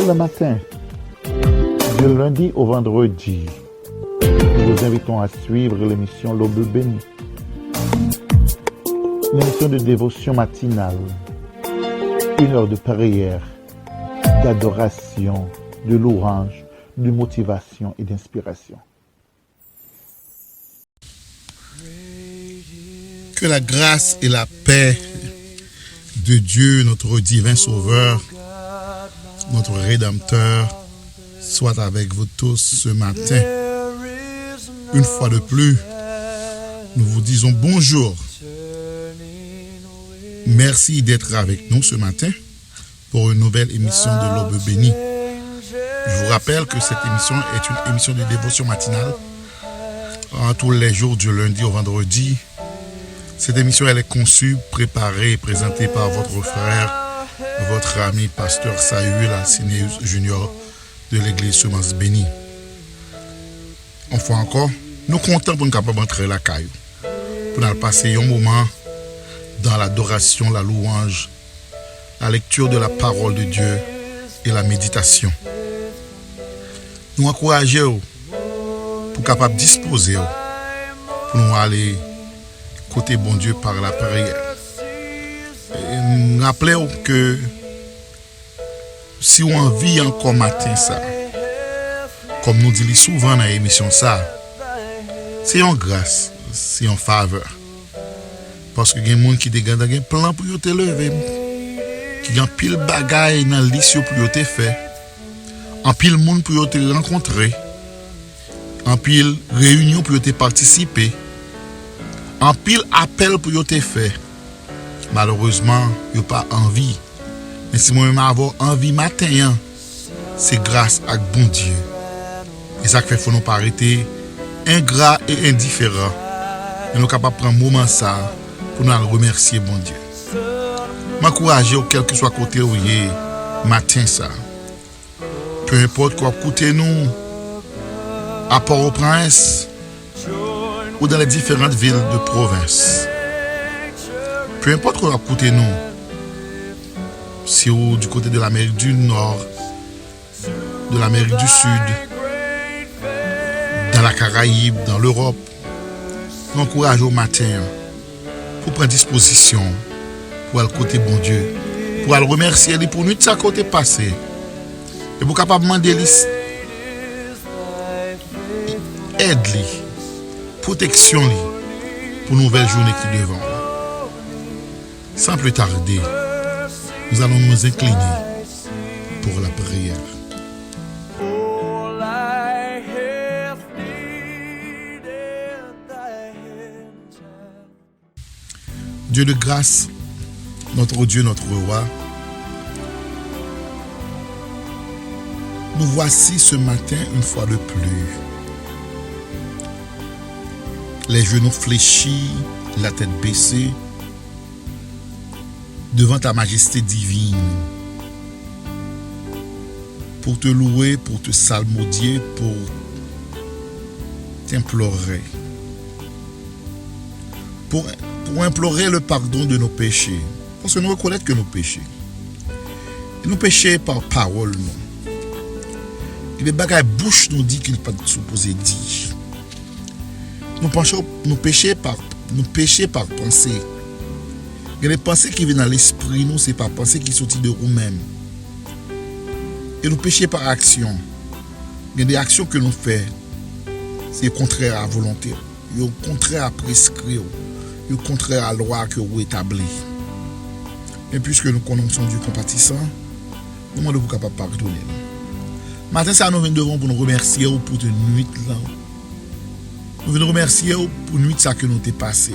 Le matin, du lundi au vendredi, nous vous invitons à suivre l'émission L'Aube bénie, l'émission de dévotion matinale, 1 heure de prière, d'adoration, de louange, de motivation et d'inspiration. Que la grâce et la paix de Dieu, notre divin Sauveur, notre Rédempteur, soit avec vous tous ce matin. Une fois de plus, nous vous disons bonjour. Merci d'être avec nous ce matin pour une nouvelle émission de l'Aube bénie. Je vous rappelle que cette émission est une émission de dévotion matinale tous les jours du lundi au vendredi. Cette émission elle est conçue, préparée et présentée par votre frère, votre ami pasteur Samuel Alcineus Junior de l'église Semence Bénie. Enfin encore, nous comptons pour nous capables d'entrer la caillou, pour nous passer un moment dans l'adoration, la louange, la lecture de la parole de Dieu et la méditation. Nous encourageons pour capable disposer pour nous aller côté bon Dieu par la prière. Rappelez-vous que si on vit encore matin ça, comme nous disons souvent dans l'émission ça, c'est une grâce, c'est une faveur. Parce que il y a des gens qui ont un plan pour te lever, qui ont pile bagaille dans le liste pour te faire, en pile monde pour te rencontrer, en pile réunion pour te participer, en pile appel pour te faire. Malheureusement, il n'y a pas envie. Mais si moi-même avoir envie matin, c'est grâce à bon Dieu. Et ça fait qu'il faut nous pas arrêter ingrat et indifférent. Et nous sommes capables de prendre un moment ça pour nous remercier bon Dieu. M'encourager quel que soit côté où il est matin ça. Peu importe quoi, écoutez-nous à Port-au-Prince ou dans les différentes villes de province. Peu importe quoi, écoutez-nous. Si vous du côté de l'Amérique du Nord, de l'Amérique du Sud, dans la Caraïbe, dans l'Europe, nous encourageons au matin pour prendre disposition pour aller côté bon Dieu, pour aller remercier lui pour nous de sa côté passé et pour capable demander aide lui, protection lui pour une nouvelle journée qui est devant. Sans plus tarder, nous allons nous incliner pour la prière. Dieu de grâce, notre Dieu, notre roi, nous voici ce matin une fois de plus. Les genoux fléchis, la tête baissée, devant ta majesté divine, pour te louer, pour te salmodier, pour t'implorer, pour implorer le pardon de nos péchés, parce que nous reconnaissons que nos péchés, nous péchons par parole, non. Et les bagages bouche nous dit qu'il n'est pas supposé dire. Nous péchons par pensée. Il y a des pensées qui viennent dans l'esprit, nous, ce n'est pas pensées qui sortent de nous-mêmes. Et nous péchons par action. Il y a des actions que nous faisons, c'est contraire à la volonté, c'est contraire à prescrire, c'est contraire à la loi que vous établissez. Et puisque nous connaissons Dieu compatissant, nous demandons pour capable pardonner. Matin, ça nous vient devant pour nous remercier pour cette nuit là. Nous venons remercier pour la nuit ça que nous t'ai passé.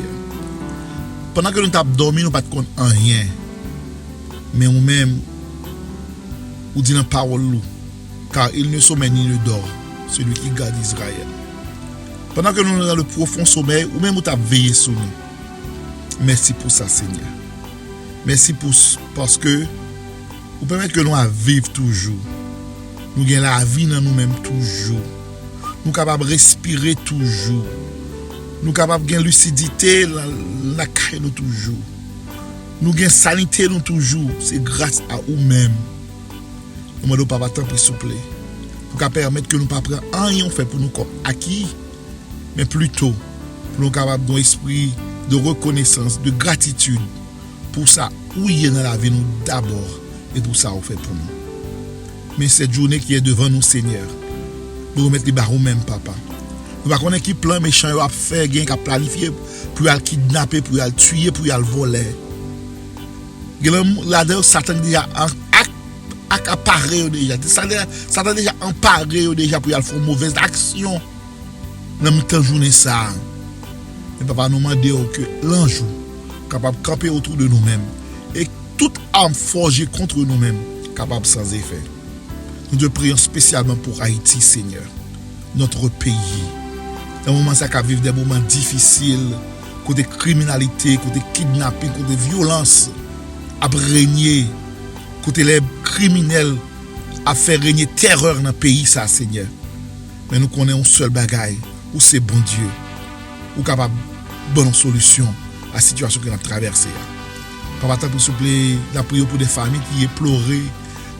Pendant que nous avons dormi, nous ne pouvons pas rien. Mais nous-mêmes, nous disons la parole, car il ne sommeille ni ne dort, celui qui garde Israël. Pendant que nous sommes dans le profond sommeil, ou même nous avons veillé sur nous. Merci pour ça, Seigneur. Merci parce que vous permettez que nous vivions toujours. Nous avons la vie dans nous-mêmes toujours. Nous sommes capables de respirer toujours. Nous sommes capables de lucidité la caille nous toujours. Nous avons sanité nous toujours. C'est grâce à vous-même. Nous demandons papa tant s'il vous plaît. Pour permettre que nous ne prenions pas rien fait pour nous comme acquis, mais plutôt pour nous capables d'un esprit de reconnaissance, de gratitude pour ça où il y a dans la vie nous d'abord et pour ça on fait pour nous. Mais cette journée qui est devant nous, Seigneur, nous remettre les barreaux même, papa. Nous ne connaissons pas qui plan méchant à faire, qui a planifié pour le kidnapper, pour le tuer, pour le voler. Là-dedans, Satan déjà accaparé déjà. Satan déjà emparé déjà pour faire une mauvaise action. Dans le temps journée ça. Mais papa nous demande que l'ange capable de camper autour de nous-mêmes et toute arme forgée contre nous-mêmes capable sans effet. Nous te prions spécialement pour Haïti, Seigneur, notre pays. Dans un moment ça qui vivre des moments difficiles, côté criminalité, côté kidnapping, côté violence, à régner, côté les criminels, à faire régner terreur dans le pays, ça, Seigneur. Mais nous connaissons un seul bagaille, où c'est bon Dieu, ou capable de bonne solution à la situation que nous avons traversée. Papa, s'il vous plaît, la prière pour des familles qui ont pleuré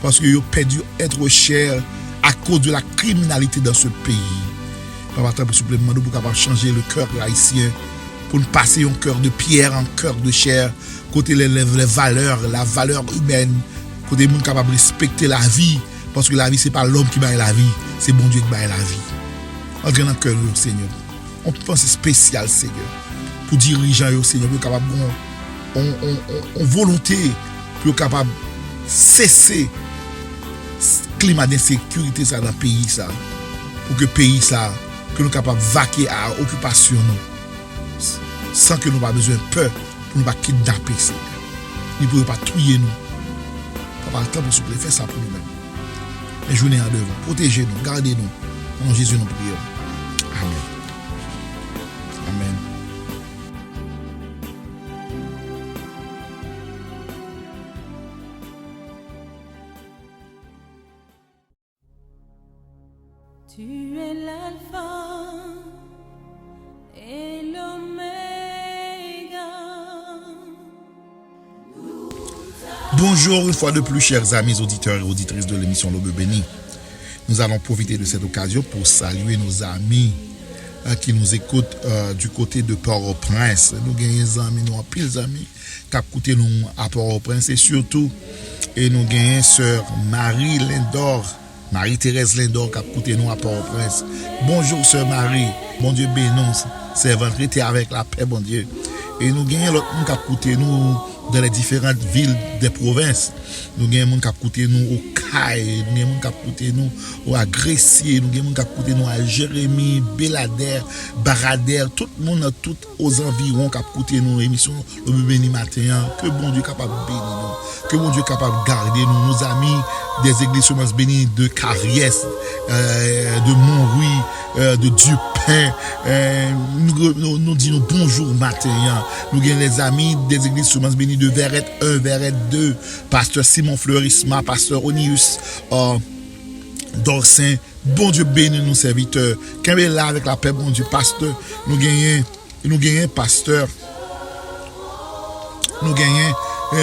parce qu'ils ont perdu être cher à cause de la criminalité dans ce pays. Papa, s'il vous plaît, demandons pour capable changer le cœur haïtien pour nous passer un cœur de pierre en cœur de chair, côté les valeurs, la valeur humaine, côté monde capable de respecter la vie, parce que la vie c'est pas l'homme qui baille la vie, c'est bon Dieu qui baille la vie. Entrez dans le cœur, Seigneur. On pense spécial, Seigneur, pour dirigeants, Seigneur, pour capable en volonté, pour capable cesser le climat d'insécurité ça dans le pays ça, pour que le pays ça, que nous capable vaquer à occupation nous, sans que nous pas besoin de peur pour nous pas kidnapper, Seigneur. Nous ne pouvons pas tuer nous. Papa, s'il vous plaît, fais ça pour nous-mêmes. Mais journée en devant, protégez-nous, gardez-nous. En Jésus, nous prions. Amen. Amen. Tu es l'alpha et l'oméga. Bonjour une fois de plus, chers amis auditeurs et auditrices de l'émission L'Aube Bénie. Nous allons profiter de cette occasion pour saluer nos amis qui nous écoutent du côté de Port-au-Prince. Nous avons des amis, nous avons pile d'amis qui écoutent nous à Port-au-Prince et surtout, et nous avons sœur Marie Lindor. Marie-Thérèse Lindor qui a écouté nous à Port-au-Prince. Bonjour sœur Marie, bon Dieu bénisse, servante, restez avec la paix, bon Dieu. Et nous gagnons l'autre monde qui a écouté nous dans les différentes villes des provinces. Nous gagnons monde qui a écouté nous au Caille, nous gagnons monde qui a écouté nous à Gressier, nous gagnons monde qui a écouté nous à Jérémie, Belader, Barader, tout le monde, tout aux environs qui a écouté nous émission L'Aube Bénie matin. Que bon Dieu capable de bénir nous, que bon Dieu capable de garder nous, nos amis des églises Semences Bénies de Cariès, de Montrouy, de Dupin, nous disons bonjour matin. Nous avons les amis des églises Semences Bénies de Verrette 1, Verrette 2, pasteur Simon Fleurisma, pasteur Onius Dorsin. Bon Dieu bénit nos serviteurs. Quand est là avec la paix, bon Dieu, pasteur, nous gagnons pasteur. Nous gagnons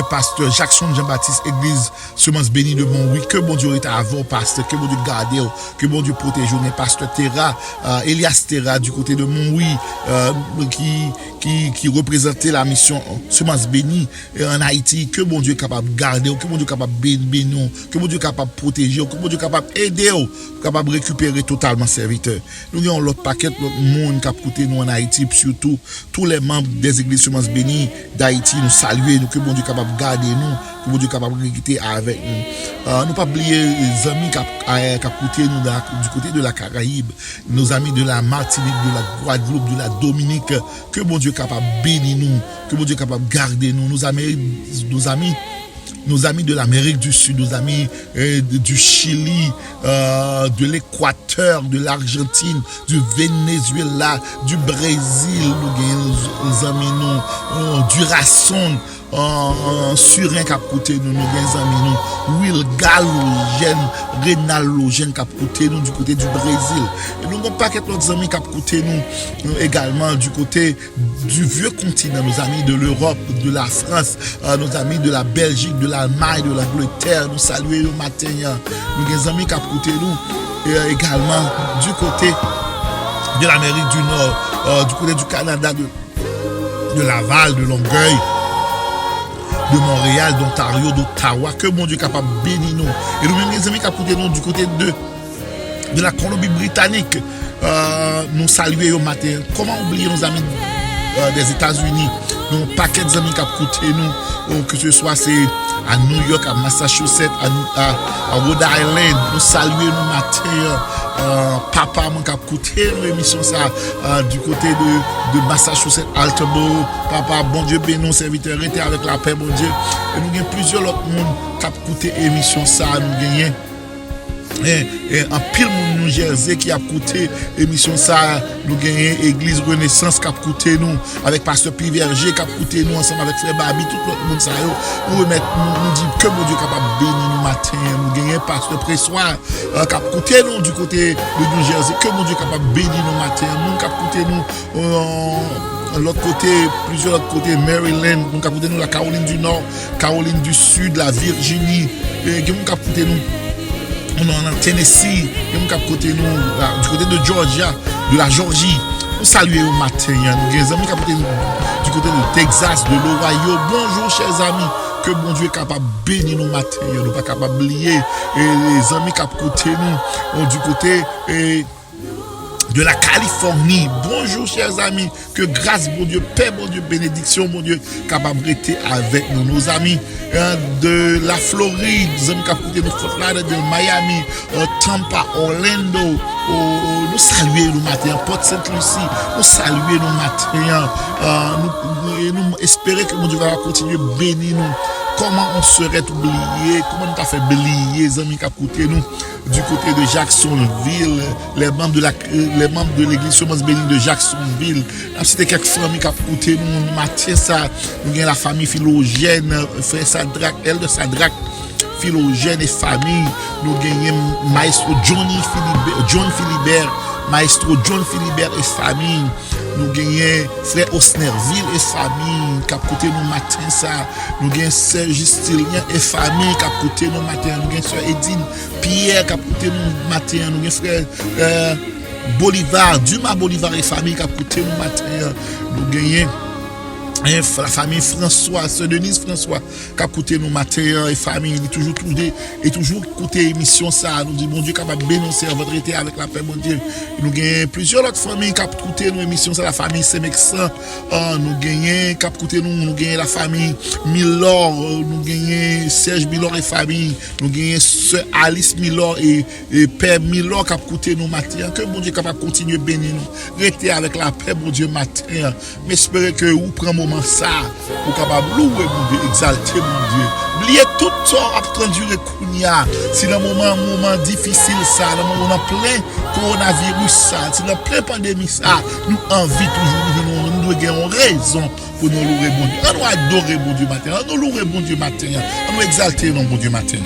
pasteur Jackson Jean-Baptiste, église Semences Bénies de Montrouy. Que bon Dieu est avant, pasteur. Que bon Dieu garde, que bon Dieu protège. Pasteur Terra, Elias Terra du côté de Montrouy, qui représentait la mission Semences Bénies en Haïti. Que bon Dieu est capable de garder, que bon Dieu est capable de bénir, que bon Dieu est capable de protéger, que bon Dieu est capable d'aider, capable de récupérer totalement serviteur. Nous avons l'autre paquet, l'autre monde qui a écouté nous en Haïti, surtout tous les membres des églises Semences Bénies d'Haïti, nous saluer, que bon Dieu capable de garder nous, que bon Dieu capable de quitter avec nous. Nous pas oublier les amis qui ont écouté nous du côté de la Caraïbe, nos amis de la Martinique, de la Guadeloupe, de la Dominique, que bon Dieu capable de bénir nous, que bon Dieu capable de garder nous, nos amis de l'Amérique du Sud, nos amis du Chili, de l'Équateur, de l'Argentine, du Venezuela, du Brésil, nos amis du Rasson, Surin qui a coûté nous, nous des amis nous, Will Galogène, Renal Logène qui a coûté nous du côté du Brésil. Et nous avons pas quelques amis qui a coûté nous également du côté du vieux continent, nos amis de l'Europe, de la France, nos amis de la Belgique, de l'Allemagne, de l'Angleterre, nous saluer le matin. Nous des amis qui a coûté nous et également du côté de l'Amérique du Nord, du côté du Canada, de Laval, de Longueuil, de Montréal, d'Ontario, d'Ottawa, que mon Dieu est capable de bénir nous. Et nous-mêmes, les amis, qui ont coûté nous du côté de la Colombie-Britannique, nous saluer au matin. Comment oublier nos amis des États-Unis, nos paquets d'amis qui ont coûté nous, que ce soit c'est à New York, à Massachusetts, à Rhode Island, nous saluer nous matin. Papa qui a coûté l'émission ça du côté de Massachusetts, Altobo. Papa, bon Dieu bénis, serviteur, était avec la paix, bon Dieu. Et nous avons plusieurs autres monde qui a coûté l'émission ça, nous gagnons. Et en pile New Jersey qui a coûté émission ça, nous gagnons Église Renaissance qui a coûté nous avec Pasteur Piverger qui a coûté nous ensemble avec Frère Babi, tout le monde ça nous remettre nous dit que mon Dieu capable de bénir nous matin, nous gagnons Pasteur Pressoir qui a coûté nous du côté de New Jersey, que mon Dieu capable de bénir nous matin, nous qui a coûté nous l'autre côté, plusieurs autres côtés, Maryland, nous qui a coûté nous la Caroline du Nord, Caroline du Sud, la Virginie, et qui a coûté nous en Tennessee, nous cap côté nous du côté de Georgia, de la Georgie. Nous saluons au matin, nous des amis qui du côté de Texas, de l'Ohio. Bonjour chers amis, que bon Dieu est capable de bénir nos matins, nous pas capable d'oublier et les amis qui côté nous du côté de la Californie. Bonjour chers amis, que grâce bon Dieu, paix bon Dieu, bénédiction bon Dieu, capable d'être avec nous, nos amis de la Floride, nos amis qui de Florida, de Miami, Tampa, Orlando, nous saluons nos matins, Port Saint Lucie, nous saluons nos matins, nous espérons que mon Dieu va continuer à bénir nous. Comment on serait oublié, comment on t'a fait oublier les amis qui ont coûté nous du côté de Jacksonville, les membres de l'église Semence Bénie de Jacksonville. C'était quelques familles qui ont coûté nous matin ça, nous avons la famille Philogène, frère Sadrach, elle de Sadrach, Philogène et famille, nous gagnons maestro John Philibert, maestro John Philibert et famille. Nous gagnons frère Osnerville et famille qui a coûté nous matin ça. Nous gagnons sœur Justilien et famille qui a coûté nous matin. Nous gagnons sœur Edine Pierre qui a coûté nous matin. Nous gagnons frère Bolivar, Dumas Bolivar et famille qui a coûté nous matin. Nous gagnons la famille François, sœur Denise François, qui a coûté nos matins et famille, il toujours coûté émission ça. Nous dit bon Dieu capable de bénir votre été avec la paix, bon Dieu. Nous gagnons plusieurs autres familles qui a coûté nos émissions ça, la famille Semexan, nous gagnons qui a coûté nous gagnons la famille Milor, nous gagnons Serge Milor et famille, nous gagnons sœur Alice Milor et père Milor qui a coûté nos matins. Que bon Dieu capable de continuer à bénir nous. Restez avec la paix, bon Dieu matin. Mais espérez que vous prenez moment ça pour capable louer mon Dieu, exalter mon Dieu. Oubliez tout ça attendu le kounia. Si dans moment difficile ça, dans moment plein coronavirus ça, si dans plein pandémie ça, nous envie toujours nous avons raison pour nous louer bon Dieu. On nous adorer bon Dieu matin, on nous louer bon Dieu matin, on nous exalter non bon Dieu matin.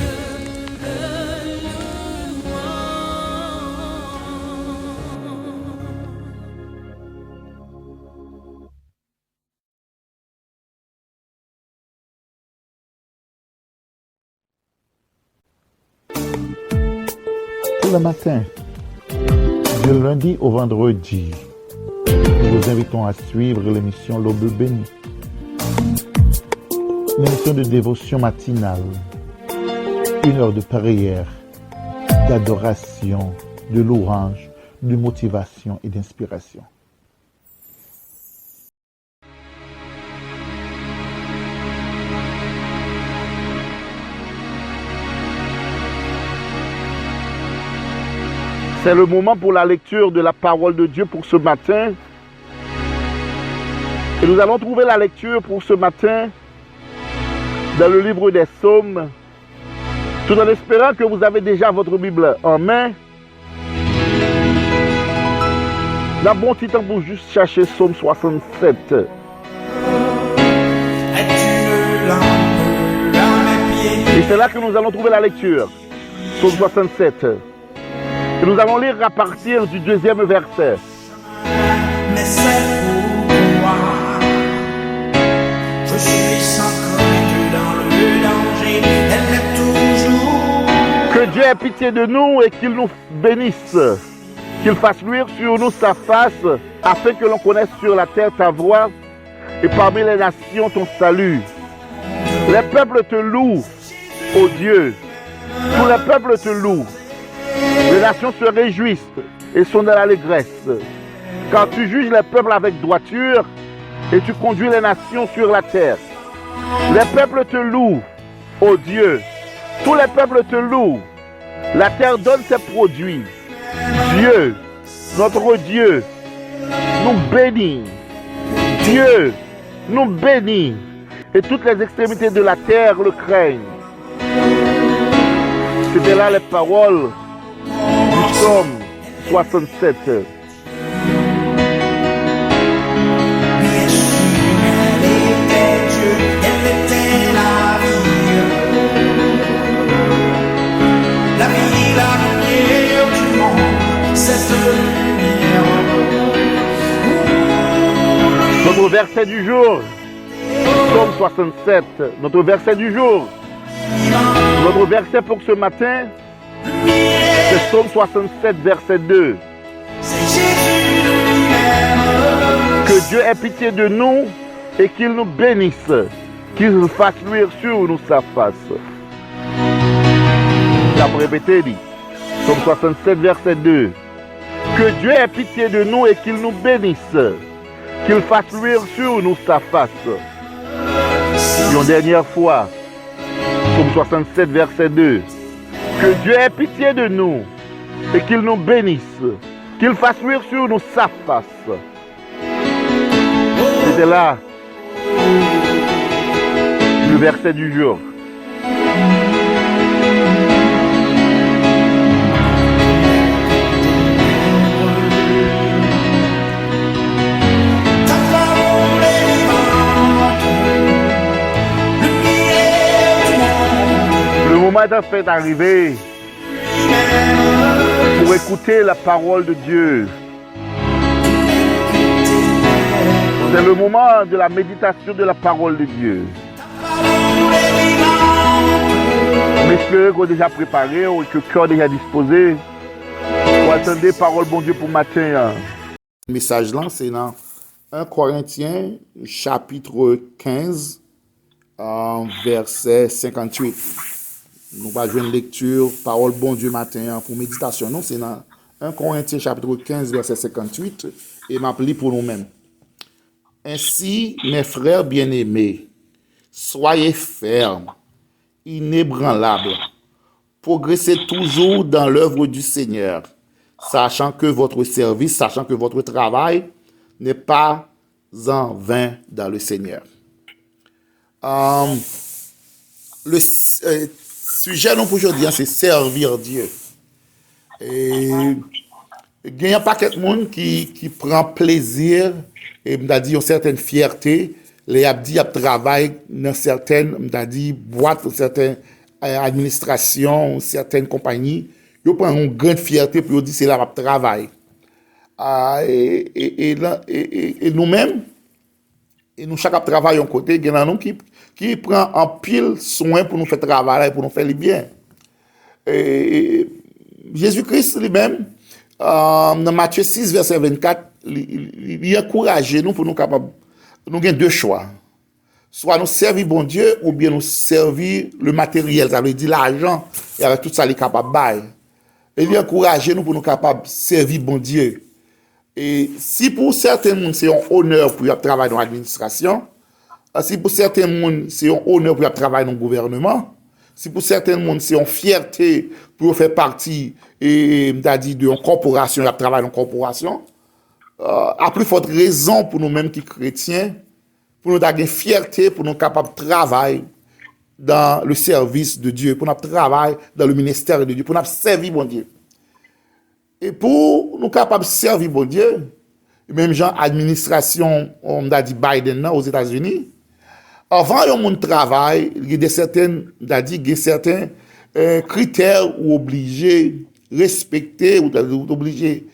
Le matin, du lundi au vendredi, nous vous invitons à suivre l'émission L'Aube bénie, l'émission de dévotion matinale, 1 heure de prière, d'adoration, de louange, de motivation et d'inspiration. C'est le moment pour la lecture de la parole de Dieu pour ce matin. Et nous allons trouver la lecture pour ce matin dans le livre des Psaumes, tout en espérant que vous avez déjà votre Bible en main. D'un bon petit temps pour juste chercher Psaume 67. Es-tu c'est là que nous allons trouver la lecture. Psaume 67. Et nous allons lire à partir du 2e verset. Mais c'est pour moi. Je suis sans crainte dans le danger. Elle est toujours. Que Dieu ait pitié de nous et qu'il nous bénisse. Qu'il fasse luire sur nous sa face, afin que l'on connaisse sur la terre ta voix et parmi les nations ton salut. Les peuples te louent, ô Dieu. Tous les peuples te louent. Les nations se réjouissent et sont dans l'allégresse. Car tu juges les peuples avec droiture et tu conduis les nations sur la terre. Les peuples te louent, ô Dieu. Tous les peuples te louent. La terre donne ses produits. Dieu, notre Dieu, nous bénit. Dieu nous bénit. Et toutes les extrémités de la terre le craignent. C'était là les paroles du psaume 67. Bien sûr, elle était Dieu, elle était la vie. La vie, la lumière du monde, cette lumière. Notre verset du jour, psaume 67, notre verset du jour. Notre verset pour ce matin, c'est psaume 67, verset 2. Que Dieu ait pitié de nous et qu'il nous bénisse, qu'il fasse luire sur nous sa face. La répéter, dit, psaume 67, verset 2. Que Dieu ait pitié de nous et qu'il nous bénisse, qu'il fasse luire sur nous sa face. Une dernière fois, psaume 67, verset 2. Que Dieu ait pitié de nous et qu'il nous bénisse, qu'il fasse luire sur nous sa face. C'était là le verset du jour. Le moment est en fait d'arriver pour écouter la parole de Dieu. C'est le moment de la méditation de la parole de Dieu. M'espérez qu'on est déjà préparé et que le cœur est déjà disposé pour attendre la parole bon Dieu pour matin. Le message là, c'est dans 1 Corinthiens, chapitre 15, verset 58. Nous allons jouer une lecture, parole bon Dieu matin pour méditation. Non, c'est dans 1 Corinthiens, chapitre 15, verset 58, et m'appeler pour nous-mêmes. Ainsi, mes frères bien-aimés, soyez fermes, inébranlables, progressez toujours dans l'œuvre du Seigneur, sachant que votre service, sachant que votre travail n'est pas en vain dans le Seigneur. Le sujet pour aujourd'hui, c'est servir Dieu. Et il y a pas quelqu'un monde qui prend plaisir et m'a dit une certaine fierté, les abdi travaillent dans certaines boîtes, dans certaines administrations, certaines compagnies, ils prennent une grande fierté pour dire c'est là que travail. Et nous-mêmes, et nous chaque travail en côté, il y en a nous qui prend en pile soin pour nous faire travailler, pour nous faire le bien. Et Jésus-Christ lui-même, dans Matthieu 6, verset 24, il encourage nous pour nous capables. Nous avons deux choix. Soit nous servir bon Dieu ou bien nous servir le matériel, ça veut dire l'argent, et avec tout ça, il est capable de bailler. Et il encourage nous pour nous capables de servir bon Dieu. Et si pour certains monde c'est un honneur pour travailler dans l'administration, si pour certains monde c'est un honneur pour travailler dans le gouvernement, si pour certains monde c'est une fierté pour faire partie et d'une corporation, travailler dans une corporation, à plus forte raison pour nous-mêmes qui chrétiens, pour nous avoir une fierté, pour nous capables de travailler dans le service de Dieu, pour nous travailler dans le ministère de Dieu, pour nous servir bon Dieu. Et pour nous capables de servir bon Dieu, même genre administration, on a dit Biden aux États-Unis, Avant yon moun travail, il y a certains critères ou obligés respecter ou obligés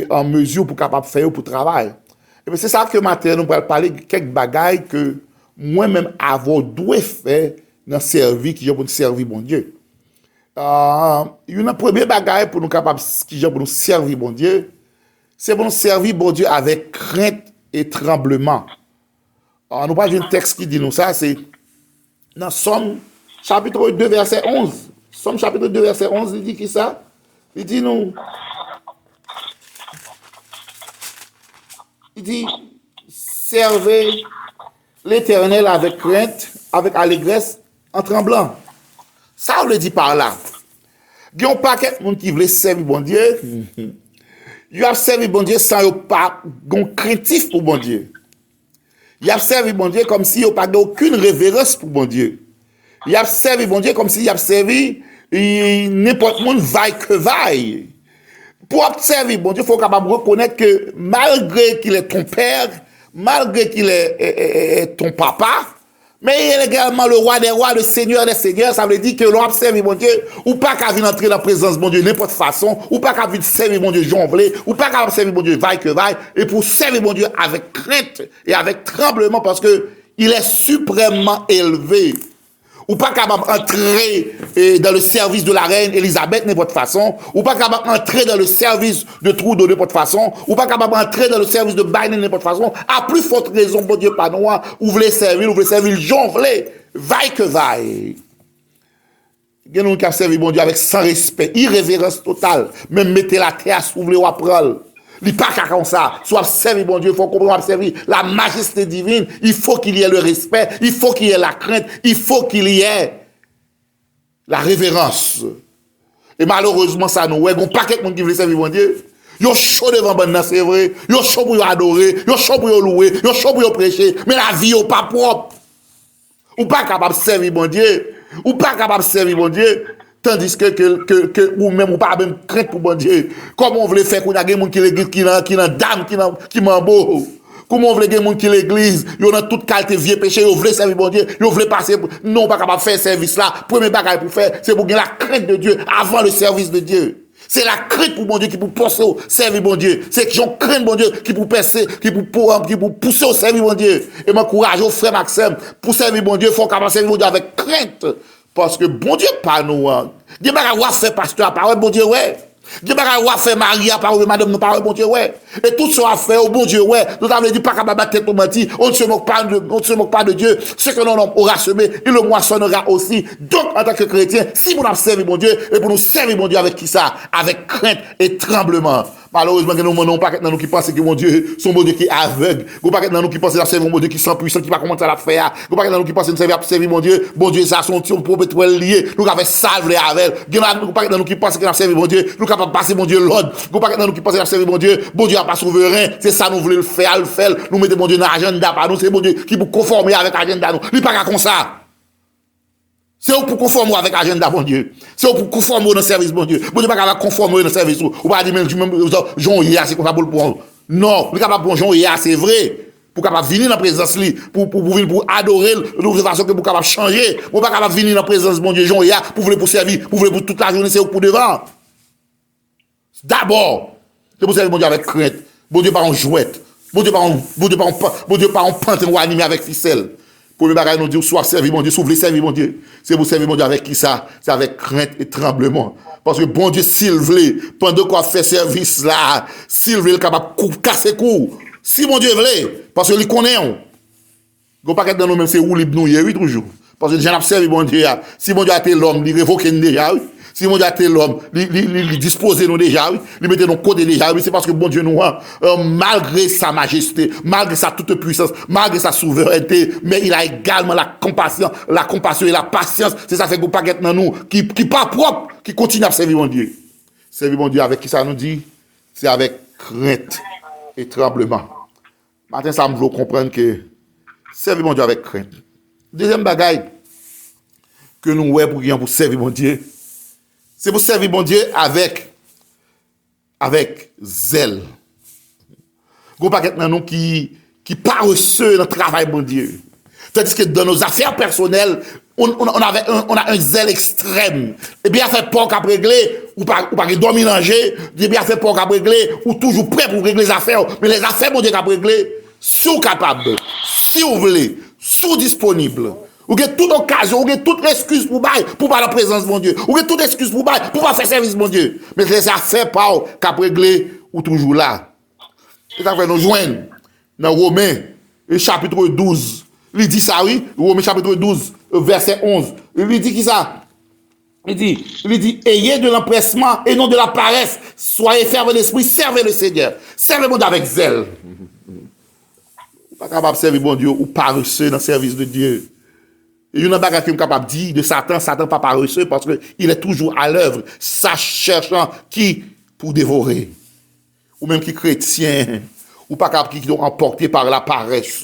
en mesure pour capable faire pour travail. Et c'est ça que matin nous allons parler de quelques bagailles que moi-même avoir doit faire dans servir qui j'ai pour servir bon Dieu. Il y a une première bagaille pour nous capable qui j'ai pour nous servir bon Dieu, c'est pour nous servir bon Dieu avec crainte et tremblement. Alors, nous parlons d'un texte qui dit nous ça, c'est dans Somme chapitre 2 verset 11. Somme chapitre 2 verset 11, il dit qui ça? Il dit nous, il dit servez l'Éternel avec crainte, avec allégresse, en tremblant. Ça, on le dit par là. Il y a un paquet de monde qui veut servir bon Dieu. Il a servi bon Dieu sans pas un craintif pour bon Dieu. Il a servi bon Dieu comme s'il n'y a pas aucune révérence pour bon Dieu. Il a servi bon Dieu comme s'il a servi n'importe monde vaille que vaille. Pour servir bon Dieu, il faut capable reconnaître que malgré qu'il est ton père, malgré qu'il est ton papa, mais il est également le roi des rois, le seigneur des seigneurs. Ça veut dire que l'on observe mon Dieu, ou pas qu'à venir entrer dans la présence de mon Dieu n'importe façon, ou pas qu'à venir servir mon Dieu jonglé, ou pas qu'à servir mon Dieu vaille que vaille, et pour servir mon Dieu avec crainte et avec tremblement parce que il est suprêmement élevé. Ou pas capable d'entrer dans le service de la reine Elisabeth n'importe façon, ou pas capable d'entrer dans le service de Trudeau n'importe façon, ou pas capable d'entrer dans le service de Biden n'importe façon, à plus forte raison, bon Dieu, pas noir, ou voulez servir, jonglé, vaille que vaille. Il y a nous qui a servi bon Dieu avec sans respect, irrévérence totale, même mettez la terre sous vous ou apprendre. Il pas qu'à comme ça. Soit servir bon Dieu, il faut comprendre servir la majesté divine. Il faut qu'il y ait le respect, il faut qu'il y ait la crainte, il faut qu'il y ait la révérence. Et malheureusement, ça nous, on pas quelqu'un qui veut servir bon Dieu. Yo chaud devant bon c'est vrai. Yo chaud pour adorer, yo chaud pour louer, yo chaud pour prêcher, mais la vie est pas propre. Ou pas capable de servir bon Dieu, ou pas capable de servir bon Dieu. Tandis que ou même ou pas même crainte pour bon Dieu. Comment on veut faire qu'on a des gens qui l'église qui n'a dame qui m'embeau. Comment on veut des gens qui l'église, yo dans toute qualité vieux péché, yo veut servir bon Dieu, yo veut passer non pas capable faire service là. Premier bagage pour faire, c'est pour gagner la crainte de Dieu avant le service de Dieu. C'est la crainte pour bon Dieu qui pour pousser au servir bon Dieu. C'est que j'en crains bon Dieu qui pour passer, qui pour pousser au servir bon Dieu. Et m'encourage au frère Maxime pour servir bon Dieu, faut capable servir bon Dieu avec crainte. Parce que bon Dieu pas nous. Dieu pas va faire pasteur par bon Dieu ouais. Dieu pas va faire Maria par madame nous par bon Dieu ouais. Et tout ça à faire au bon Dieu ouais. Nous avons dit pas capable battre tête menti, on ne se moque pas de Dieu. Ce que l'on aura semé, il le moissonnera aussi. Donc en tant que chrétien, si vous avez servi bon Dieu et pour nous servir bon Dieu avec qui ça? Avec crainte et tremblement. Malheureusement, nous pas nous qui pensent que mon Dieu, son bon Dieu qui est aveugle. Nous pas nous qui pensent que c'est mon Dieu qui est sans puissance, qui va commencer à la faire. Nous pas nous qui pensent que servir mon Dieu, ça son propre lié. Nous avons salvé avec. Nous pas nous qui pensent que servir mon Dieu, nous capable passer mon Dieu l'ordre. Nous pas nous qui pensent que servir mon Dieu a pas souverain. C'est ça nous voulons le faire, Nous mettons mon Dieu dans l'agenda par nous, c'est mon Dieu qui pour conformer avec l'agenda nous. Il pas comme ça. C'est pour conformer avec l'agenda, bon Dieu. C'est pour conformer dans le service, bon Dieu. Bon Dieu, pas conformer dans le service. Ou pas dire, même, Jean Ia, c'est comme ça pour le prendre. Non, il est capable de prendre Jean Ia, c'est vrai. Pour capable venir dans la présence, pour adorer, de façon que pour capable changer. Pour pas capable venir dans la présence, bon Dieu, Jean Ia, pour servir, pour toute la journée, c'est pour devant. D'abord, c'est pour servir, bon Dieu, avec crainte. Bon Dieu, pas en jouette. Bon Dieu, pas en pantin ou animé avec ficelle. Pour le bagage nous dit, soit servir mon Dieu, soit vous voulez servir mon Dieu. C'est vous servir mon Dieu avec qui ça? C'est avec crainte et tremblement. Parce que bon Dieu, s'il veut, pendant qu'on fait service là, s'il veut, il est capable de casser cou. Si mon Dieu veut, parce qu'il connaît. Vous pas dans nous-mêmes, c'est où libre nous, oui, toujours. Parce que j'ai observé mon Dieu. Si mon Dieu a été l'homme, il révoque déjà, oui. Si mon Dieu a été l'homme, il dispose nous déjà, oui. Il mettait nos côtés déjà, oui. C'est parce que bon Dieu nous a, malgré sa majesté, malgré sa toute puissance, malgré sa souveraineté, mais il a également la compassion et la patience. C'est ça fait que vous pas dans nous, qui pas propre, qui continue à servir mon Dieu. Servir mon Dieu avec qui ça nous dit? C'est avec crainte et tremblement. Maintenant, ça me veut comprendre que servir mon Dieu avec crainte. Deuxième bagaille que nous voyons pour servir mon Dieu, c'est pour servir mon Dieu avec zèle. Gros paquet nan nous qui paresseux dans le travail mon Dieu. Tandis que dans nos affaires personnelles, on a un zèle extrême. Et bien fait pas qu'à régler, ou pas dormir manger, et bien fait pas qu'à régler, ou toujours prêt pour régler les affaires. Mais les affaires, mon Dieu, qu'à régler, si vous capable, si vous voulez, si vous disponible. Vous avez toute occasion, vous avez toute excuse pour pas la présence de mon Dieu. Vous avez toute excuse pour pas faire service de mon Dieu. Mais les affaires pas qu'à régler, ou toujours là. Et ça fait nous joindre dans Romains, chapitre 12. Il dit ça, oui, Romains chapitre 12, verset 11. Il dit qui ça? Il dit, ayez de l'empressement et non de la paresse. Soyez fermes d'esprit, servez le Seigneur. Servez mon Dieu avec zèle. Pas capable de servir mon Dieu ou paresseux dans le service de Dieu. Et il y a un bagage qui est capable de dire de Satan pas paresseux parce qu'il est toujours à l'œuvre, cherchant qui pour dévorer. Ou même qui chrétien, ou pas capable qui sont emportés par la paresse.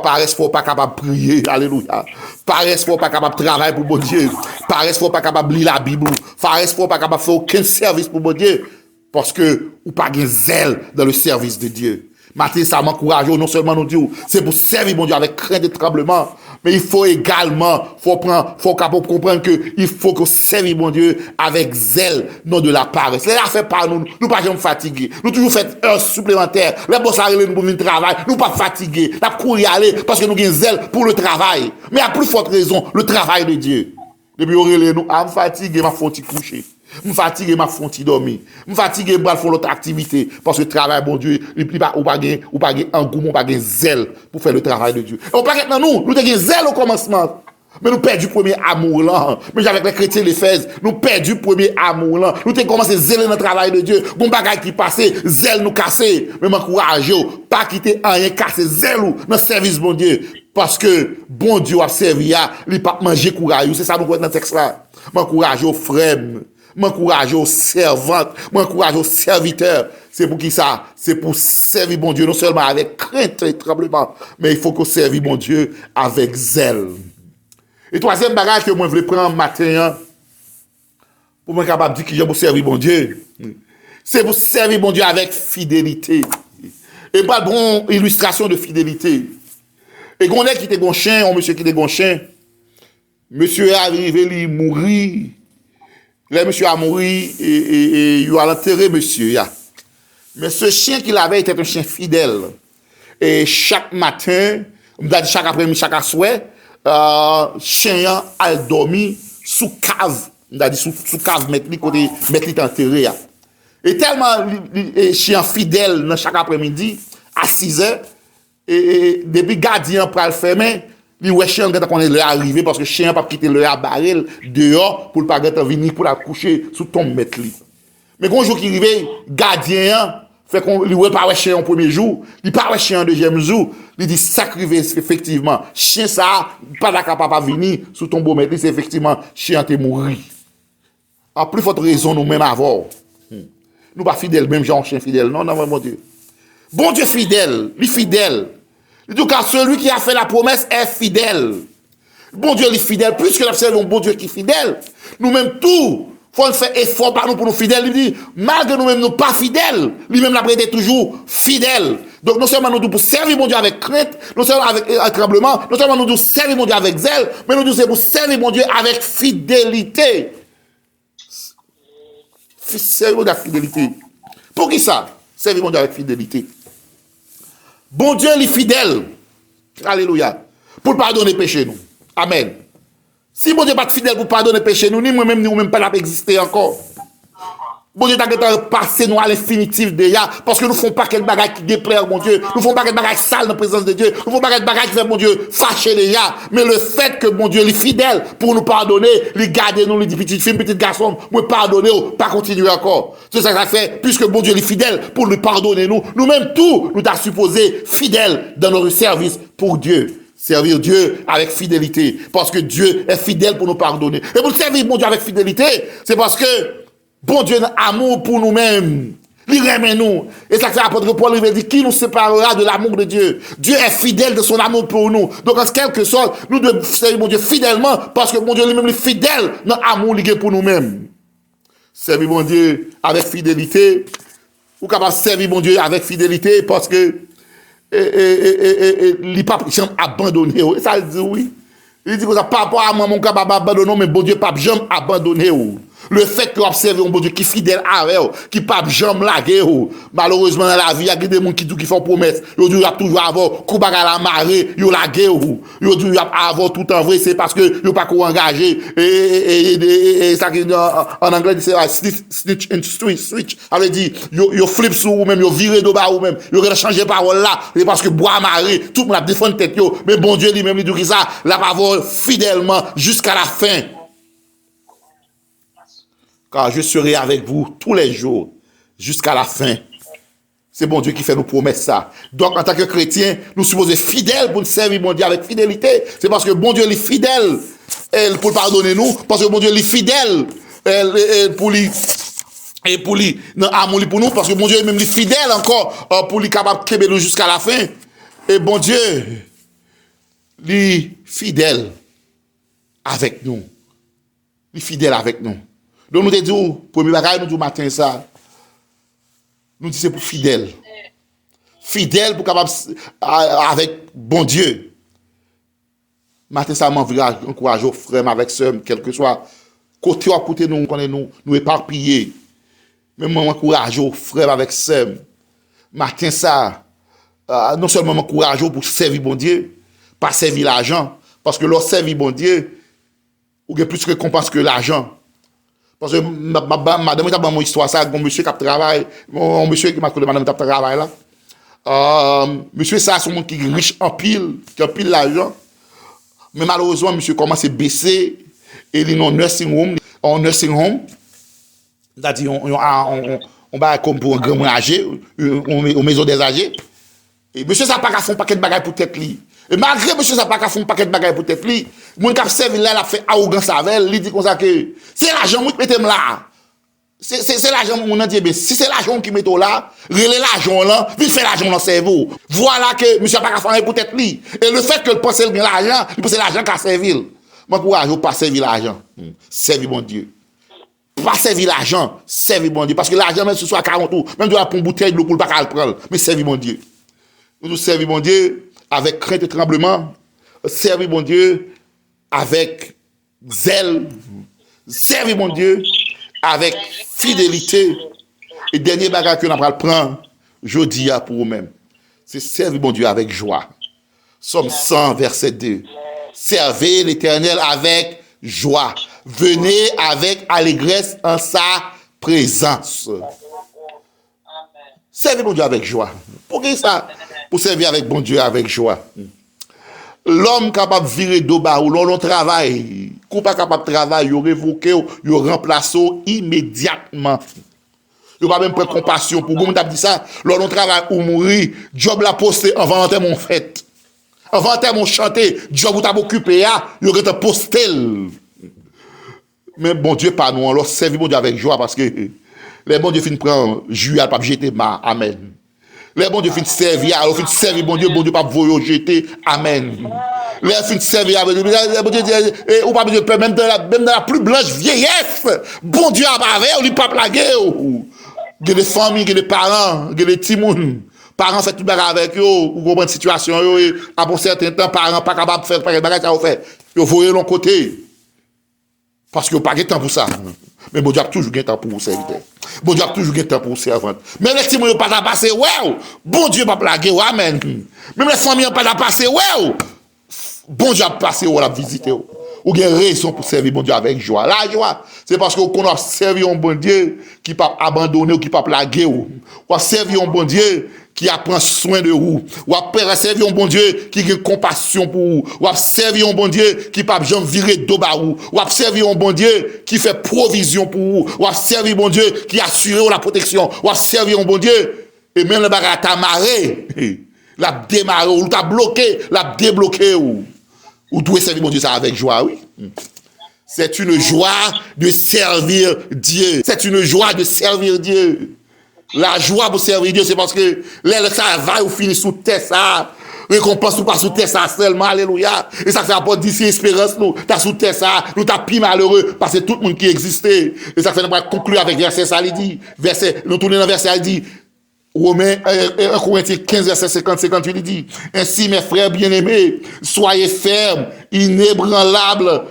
Paresse, faut pas capable de prier, alléluia. Paresse, faut pas capable de travailler pour bon Dieu. Paresse, faut pas capable de lire la Bible. Paresse, faut pas capable de faire aucun service pour bon Dieu. Parce que, ou pas de zèle dans le service de Dieu. Matin, ça m'encourage, non seulement nous dire, c'est pour servir mon Dieu avec crainte et tremblement, mais il faut également, faut comprendre que il faut que servir mon Dieu avec zèle, non de la paresse. Les affaires par nous pas jamais fatigués. Nous toujours fait heures supplémentaires. Les boss arrivent pour venir travail, nous pas fatigués. Nous courir aller parce que nous avons zèle pour le travail. Mais à plus forte raison, le travail de Dieu. Depuis nous, me fatigué, m'a font coucher. Me fatigué, m'a font dormir. Me fatigué, m'a faire l'autre activité. Parce que le travail, bon Dieu, ou pas un goût, pas un zèle pour faire le travail de Dieu. Et on pas maintenant nous avons zèle au commencement. Mais nous perdons le premier amour là. Mais avec les chrétiens l'Éphèse, nous perdons le premier amour là. Nous avons commencé à zèler dans le travail de Dieu. Bon bagage qui passait, zèle nous casser. Mais m'encourage, pas quitter rien casser, zèle dans le service de bon Dieu. Parce que bon Dieu a servi à, il pas manger courage. C'est ça nous voyons dans le texte là. M'encourage aux frères, m'encourage aux servantes, m'encourage aux serviteurs. C'est pour qui ça? C'est pour servir bon Dieu, non seulement avec crainte et tremblement, mais il faut qu'on serve bon Dieu avec zèle. Et troisième bagage que moi je voulais prendre matin, pour me capable de dire que j'aime servir bon Dieu, c'est pour servir bon Dieu avec fidélité. Et pas bon illustration de fidélité. Et qu'on est qui était bon chien, un monsieur qui était bon chien, monsieur est arrivé, il mourit. Là, monsieur a mouru et il a enterré monsieur. Mais ce chien qu'il avait était un chien fidèle. Et chaque matin, chaque après-midi, chaque soir, chien a dormi sous cave. Sous cave, mettre enterré. Et tellement, chien fidèle, dans chaque après-midi, à 6 heures, et depuis gardien pour le fermer, il ouais chien quand est arrivé parce que chien pas quitter le barrel dehors pour pas venir pour la coucher sous ton mettre li. Mais quand jour qui arrivé gardien fait qu'on lui ouais pas chien au premier jour, il pas chien au deuxième jour, il dit sacrifié effectivement chien ça pas capable pas venir sous ton beau mettre, c'est effectivement chien t'est mort. En plus forte raison nous même avoir. Nous pas fidèles même genre chien fidèle non mon Dieu. Bon Dieu fidèle, lui fidèle. En tout cas, celui qui a fait la promesse est fidèle. Bon Dieu est fidèle. Puisque nous avons un bon Dieu qui est fidèle, nous-mêmes tout, faut faire effort par nous pour nous fidèles. Il dit, malgré nous-mêmes, nous pas fidèles, lui-même l'a prêté toujours fidèle. Donc, non seulement nous devons pour servir mon Dieu avec crainte, non seulement avec tremblement, non seulement nous devons servir mon Dieu avec zèle, mais nous devons pour servir mon Dieu avec fidélité. Servir mon Dieu avec fidélité. Pour qui ça? Servir mon Dieu avec fidélité. Bon Dieu est fidèle. Alléluia. Pour pardonner péché nous. Amen. Si bon Dieu n'est pas fidèle pour pardonner péché nous, ni moi-même, ni nous-même pas exister encore. Bon Dieu t'a passé nous à l'infinitif déjà, parce que nous ne faisons pas quel bagage qui déplaire mon Dieu. Nous ne faisons pas quel bagage sale dans la présence de Dieu. Nous ne faisons pas quel bagage qui fait mon Dieu fâcher déjà. Mais le fait que mon Dieu est fidèle pour nous pardonner, lui garder nous, lui dit petite fille, petit garçon, nous pardonner, pas continuer encore. C'est ça que ça fait, puisque mon Dieu est fidèle pour nous pardonner nous. Nous-mêmes tout, nous t'a supposé fidèles dans notre service pour Dieu. Servir Dieu avec fidélité. Parce que Dieu est fidèle pour nous pardonner. Et pour servir mon Dieu avec fidélité, c'est parce que bon Dieu a amour pour nous-mêmes. Il aime nous. Et ça fait l'apôtre Paul, il dit, qui nous séparera de l'amour de Dieu? Dieu est fidèle de son amour pour nous. Donc, en quelque sorte, nous devons servir mon Dieu fidèlement, parce que mon Dieu lui-même est fidèle dans l'amour lié pour nous-mêmes. Servir mon Dieu avec fidélité. Ou capable de servir mon Dieu avec fidélité, parce que il pas jamais abandonné. Ça le dit oui. Il dit que ça par rapport à moi mon capable abandonner mais bon Dieu pas jamais abandonné. Le fait que observer un bon Dieu qui est fidèle avec qui pas jamais laguer malheureusement dans la vie il y a des gens qui font promesse yo dit toujours avoir coup bagarre la marée yo laguer yo dit avoir tout en vrai c'est parce que yo pas ko engagé et ça qui en anglais c'est snitch and switch avait dit yo flip sur ou même yo virer de bas ou même yo changer parole là c'est parce que bois marée tout le monde a défendre tête yo mais bon Dieu lui-même il dit ça la parole fidèlement jusqu'à la fin. Car je serai avec vous tous les jours jusqu'à la fin. C'est bon Dieu qui fait nos promesses ça. Donc en tant que chrétien, nous sommes fidèles pour nous servir bon Dieu avec fidélité. C'est parce que bon Dieu est fidèle pour pardonner nous, parce que bon Dieu est fidèle pour lui et pour lui amour pour nous, parce que bon Dieu est même fidèle encore pour lui capable de nous jusqu'à la fin. Et bon Dieu est fidèle avec nous. Il est fidèle avec nous. Donc nous te disons, premier bagage, nous disons matin ça, nous disons c'est pour fidèle. Fidèle pour capable avec bon Dieu. Matin ça m'encourage aux frères avec sœurs, quel que soit côté à côté nous éparpiller. Mais moi m'encourage aux frères avec sœurs. Matin ça, non seulement m'encourage pour servir bon Dieu, pas servir l'argent, parce que leur servir bon Dieu, ou il y a plus de récompense que l'argent. Parce que madame t'a mon histoire ça mon monsieur qui travaille mon monsieur qui m'a collé madame t'a travaille là monsieur ça c'est un monde qui est riche en pile qui a pile l'argent mais malheureusement monsieur commence à baisser et il est en nursing home c'est-à-dire on va comme pour un grand âgé aux maisons des âgés et monsieur ça pas qu'à fond paquet de bagages pour tête li. Et malgré monsieur ça pas qu'à fond paquet de bagages pour tête li, mon cap servi là il a fait arrogance avec, il dit comme ça que c'est l'argent qui mettez là. C'est l'argent mon dit ben si c'est l'argent qui mettez là, relais l'argent là, puis fait l'argent dans cerveau. Voilà que monsieur pas qu'à faire pour tête li. Et le fait que le pense bien l'argent, il pense l'argent qu'a servir. M'encourage pas servir l'argent. Servir bon Dieu. Pas servir l'argent, servir bon Dieu parce que l'argent même ce soit 40 euros, même de la pour bouteille de l'eau pour pas le prendre, mais servir bon Dieu. Nous servir bon Dieu avec crainte et tremblement, servir mon Dieu avec zèle, servir mon Dieu avec fidélité. Et dernier bagage que nous allons prendre, je dis pour vous-même, c'est servir mon Dieu avec joie. Somme 100, verset 2. Servez l'Éternel avec joie. Venez avec allégresse en sa présence. Servir mon Dieu avec joie. Pourquoi ça? Pour servir avec bon Dieu avec joie. L'homme capable de virer de bas ou l'on travaille, ou pas capable de travailler, il révoqué, il remplace immédiatement. Il pas même prendre compassion pour vous. Dit ça, l'on travaille ou mourir, job la posté avant mon fête. Avant mon chanter, job ou t'a occupé, il aurait posté. Mais bon Dieu pas nous, alors servir bon Dieu avec joie parce que les bons Dieu finissent prendre juillet, pas jeter ma amen. Les bons Dieu finissent servir, alors finissent servir bon Dieu pas voyer jeter amen. Les finissent servir bon Dieu ou pas besoin même dans la plus blanche vieillesse, bon Dieu a bavé, on lui pas plaguer. Il y a des familles, il y a des parents, il y a des petits moun. Parents fait tout bagarre avec eux, ou comprendre situation yo et après un certain temps parents pas capable de faire bagarre ça fait. Yo voyer l'on côté. Parce que pas de temps pour ça. Mais bon Dieu a toujours de temps pour vous servir. Bon Dieu a toujours de temps pour vous servir. Même les petits pas à passer, ouais. Bon Dieu pas plaguer, amen. Même les familles pas à passer, ouais. Bon Dieu a passé, ou la visiter. Ou bien raison pour servir bon Dieu avec joie. La joie, c'est parce qu'on a servi un bon Dieu qui pas abandonner ou qui pas plaguer. Ou a servi un bon Dieu qui a pris soin de vous. Ou a servi un bon Dieu qui a compassion pour vous. Ou a servi un bon Dieu qui pas jamais virer de bas ou a servi un bon Dieu qui fait provision pour vous. Ou a servi un bon Dieu qui assure la protection. Ou a servi un bon Dieu et même le bagarre t'a marré, l'a démarré ou t'a bloqué, l'a débloqué ou doit servir mon Dieu ça avec joie, oui. C'est une joie de servir Dieu. C'est une joie de servir Dieu. La joie pour servir Dieu, c'est parce que là, ça va ou finit sous terre, ça. Récompense ou pas sous terre, ça seulement, alléluia. Et ça fait apporter d'ici espérance, nous. T'as sous terre, ça. Nous t'as pis malheureux, parce que tout le monde qui existait. Et ça fait, nous conclure avec verset, ça, il dit. Verset, nous tournons dans verset, il dit. Romains 1 Corinthiens 15, verset 50-58, il dit, ainsi mes frères bien-aimés, soyez fermes, inébranlables,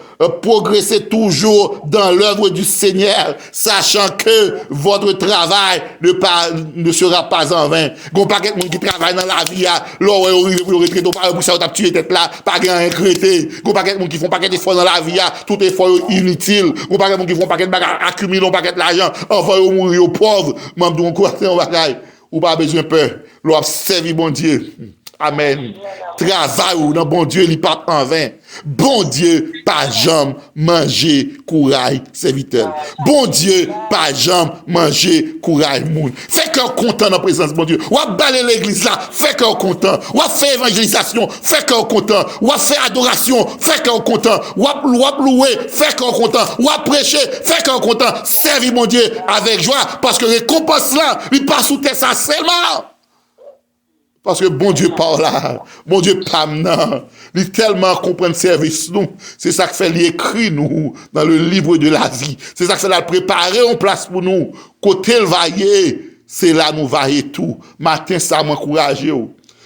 progressez toujours dans l'œuvre du Seigneur, sachant que votre travail ne sera pas en vain. Gon pas quelqu'un qui travaille dans la vie, là, vous retraite, pour ça, vous avez tué tête là, pas rien créé. Gon pas quelqu'un qui font paquet d'efforts dans la vie, tout effort inutile. Gon pas quelqu'un qui font paquet de bagages, accumuler un paquet d'argent, enfin, vous mourir aux pauvres, même donc, quoi, c'est un bagage. Ou pas besoin de peur. L'on servi bon Dieu. Amen. Travail ou dans bon Dieu, il pas en vain. Bon Dieu, pas jambe, manger, courage, serviteur. Bon Dieu, pas jambe, manger, courage, moun. Fait cœur content dans la présence de bon Dieu. Ou à balayer l'église là, fait cœur content. Ou à faire évangélisation, fait cœur content. Ou à faire adoration, fait cœur content. Ou à louer, fait cœur content. Ou à prêcher, fait cœur content. Servir mon Dieu avec joie, parce que récompense là, il passe sous terre ça seulement. Parce que bon Dieu par là, bon Dieu pas maintenant, il tellement comprend service nous. C'est ça que fait l'écrit nous dans le livre de la vie. C'est ça que fait la préparer en place pour nous. Côté le vailler, c'est là nous vailler tout. Matin ça m'encourager.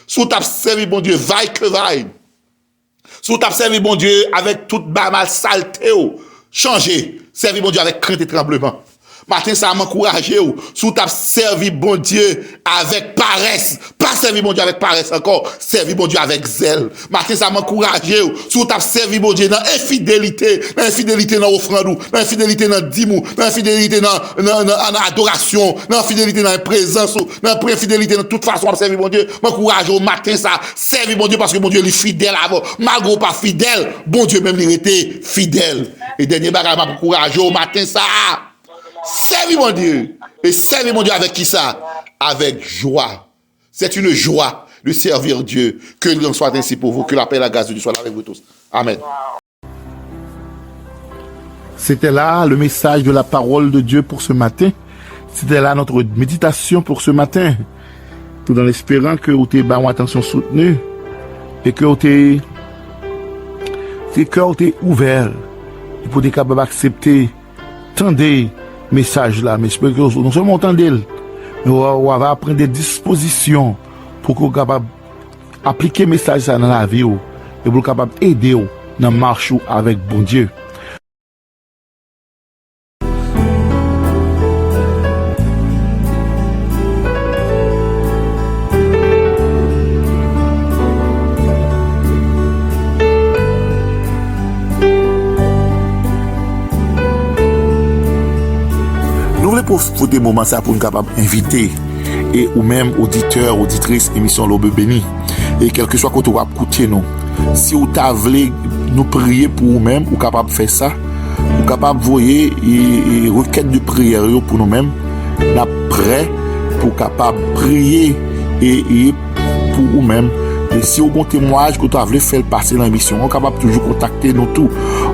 Si tu as servi bon Dieu, vaille que vaille. Si tu as servi bon Dieu avec toute mal saleté, changer. Servi bon Dieu avec crainte et tremblement. Matin, ça m'encourage. Si tu as servi bon Dieu avec paresse, pas servi bon Dieu avec paresse encore, servi bon Dieu avec zèle. Matin, ça m'encourage. Si tu as servi bon Dieu dans infidélité dans offrande, dans infidélité dans dimou, dans infidélité dans adoration, dans infidélité dans la présence, dans infidélité dans toute façon, servi bon Dieu, m'encourage au matin, ça, servi bon Dieu parce que bon Dieu il est fidèle avant. Malgré pas fidèle, bon Dieu même il était fidèle. Et dernier bagage m'encourage au matin, ça. Servez mon Dieu. Et servez mon Dieu avec qui ça? Avec joie. C'est une joie de servir Dieu. Que l'on soit ainsi pour vous. Que la paix et la grâce de Dieu soient là avec vous tous. Amen. C'était là le message de la parole de Dieu pour ce matin. C'était là notre méditation pour ce matin. Tout en espérant que vous avez une attention soutenue et que vous avez cœur ouvert et pour être capable d'accepter tant de messages là. Mais j'espère que non seulement entendez, mais on va prendre des dispositions pour que vous soyez capable d'appliquer le message dans la vie et pour que vous soyez capable d'aider dans la marche avec bon Dieu. Pour des moments ça pour nous capable inviter et ou même auditeurs, auditrices émission L'Aube Bénie et quel que soit quand on va écouter nous. Si vous voulez nous prier pour nous-mêmes, ou capable de faire ça, ou capable de voyer et requête de prière pour nous-mêmes, là prêt pour capable prier et pour nous-mêmes. Et si vous avez un témoignage que vous voulez faire passer dans l'émission, vous capable toujours contacter nous tout,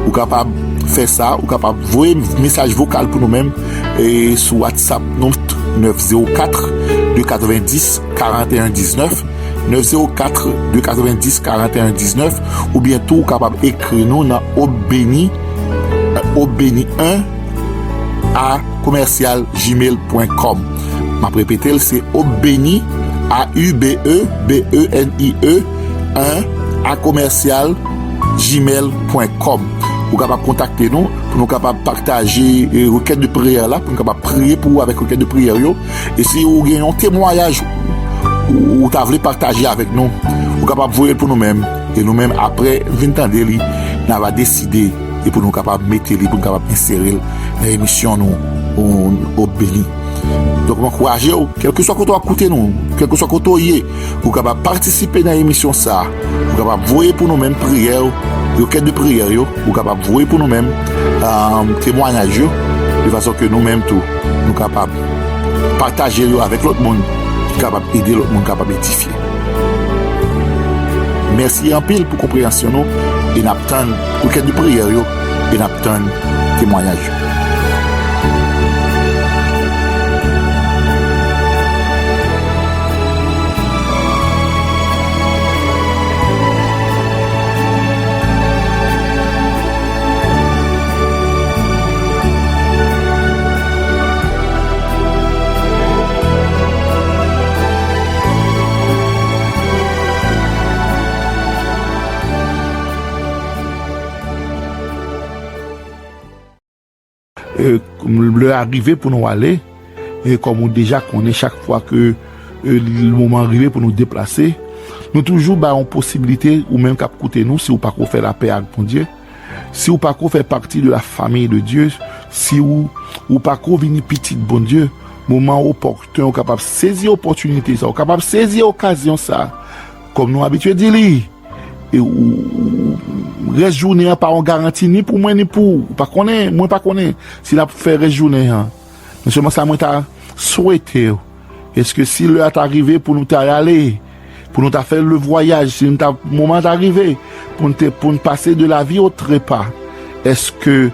ou capable faire ça, ou capable envoyer un message vocal pour nous-mêmes et sur WhatsApp 904 290 41 19 904 290 41 19 ou bientôt capable écrire nous dans obéni 1 à commercial@gmail.com. Ma répéter c'est obéni AUBEBENIE 1 à commercial@gmail.com. Vous capable contacter nous pour nous capable partager requête de prière là pour nous capable prier pour vous avec requête de prière yo. Et si vous avez un témoignage ou vous voulez partager avec nous, vous capable voir pour nous-mêmes et nous-mêmes après 20 ans de on va décider et pour nous capable mettre pour nous capable insérer dans l'émission nous au béni. Donc m'encourager quel que soit que tu écouter nous, quel que soit que tu y pour capable participer dans l'émission ça, pour capable voir pour nous-mêmes prière requête de prière yo, ou capable voir pour nous-mêmes témoignage de façon que nous-mêmes tout nous capable partager avec l'autre monde, capable aider l'autre monde, capable édifier. Merci en pile pour compréhension nous et n'attend requête de prière yo et n'attend témoignage. l'heure arrivée pour nous aller, et comme on déjà connaît chaque fois que le moment arrivé pour nous déplacer, nous toujours bah, en possibilité ou même qu'à côté nous si ou pas qu'on fait la paix avec mon Dieu, si ou pas qu'on fait partie de la famille de Dieu, si ou pas qu'on vient petit bon Dieu, moment opportun, ou capable saisir opportunité ça, ou capable saisir occasion ça, comme nous habitués dire et ou reste journée pas en garantie ni pour moi ni pour pas connaît moi pas connaît si la fait reste journée hein mais seulement ça moi t'a souhaité est-ce que si l'heure est arrivé pour nous aller pour nous faire le voyage si nous moment arrivé pour nous passer de la vie au trépas est-ce que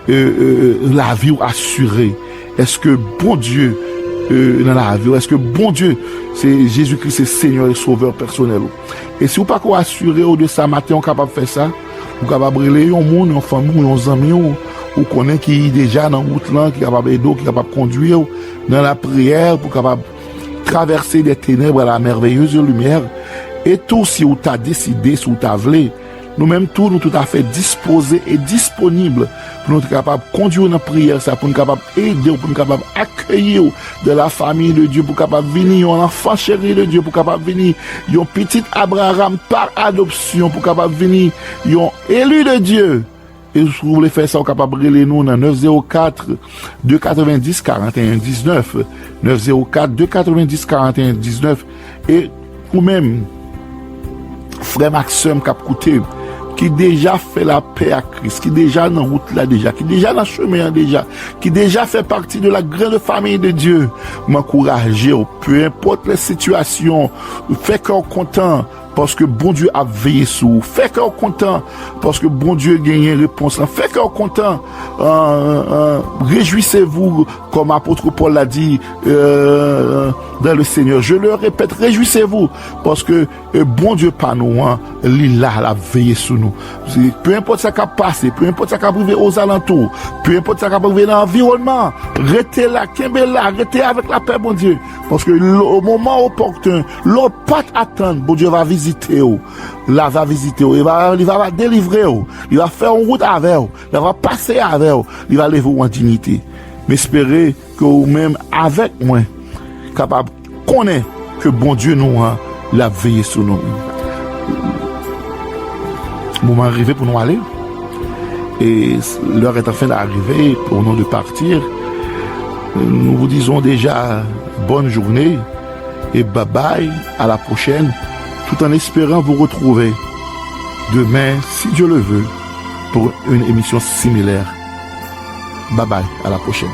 la vie assurée est-ce que bon Dieu dans la vie est-ce que bon Dieu c'est Jésus-Christ c'est Seigneur et Sauveur personnel et si vous pas qu'on assurer de ça matin on capable faire ça ou capable brûler un monde une famille un ami ou connaît qui déjà dans route là qui capable aider qui capable conduire dans la prière pour capable traverser des ténèbres à la merveilleuse lumière et tout si vous t'a décidé si vous t'a voulu nous-mêmes tous nous tout à fait disposés et disponibles pour nous être capables de conduire dans la prière ça pour nous capables aider pour nous capables accueillir de la famille de Dieu pour capable venir un enfant chéri de Dieu pour capable venir un petit Abraham par adoption pour capable venir un élu de Dieu et si vous voulez faire ça vous capable de nous dans 904 290 41 19 904 290 41 19 et ou même frère Maxime cap coûté qui déjà fait la paix à Christ, qui déjà dans route là déjà, qui déjà dans chemin déjà, qui déjà fait partie de la grande famille de Dieu, m'encourager, peu importe les situations, fait qu'on content parce que bon Dieu a veillé sur vous, fait qu'on content parce que bon Dieu gagne une réponse, fait qu'on content, réjouissez-vous comme apôtre Paul l'a dit dans le Seigneur. Je le répète, réjouissez-vous parce que bon Dieu pas nous, hein, il a veillé sur nous. Peu importe ce qui a passé, peu importe ce qui a arrivé aux alentours, peu importe ce qui a arrivé dans l'environnement, restez là, restez avec la paix, bon Dieu, parce que au moment opportun, l'autre pas attendre, bon Dieu va visiter, là va visiter, il va délivrer, il va faire une route avec, il va passer avec, il va lever en dignité. Mais espérez que vous-même avec moi, capable de connaître que bon Dieu nous a la veillé sur nous. Moment arrivé pour nous aller et l'heure est en train d'arriver pour nous de partir. Nous vous disons déjà bonne journée et bye bye, à la prochaine, tout en espérant vous retrouver demain si Dieu le veut pour une émission similaire. Bye bye, à la prochaine.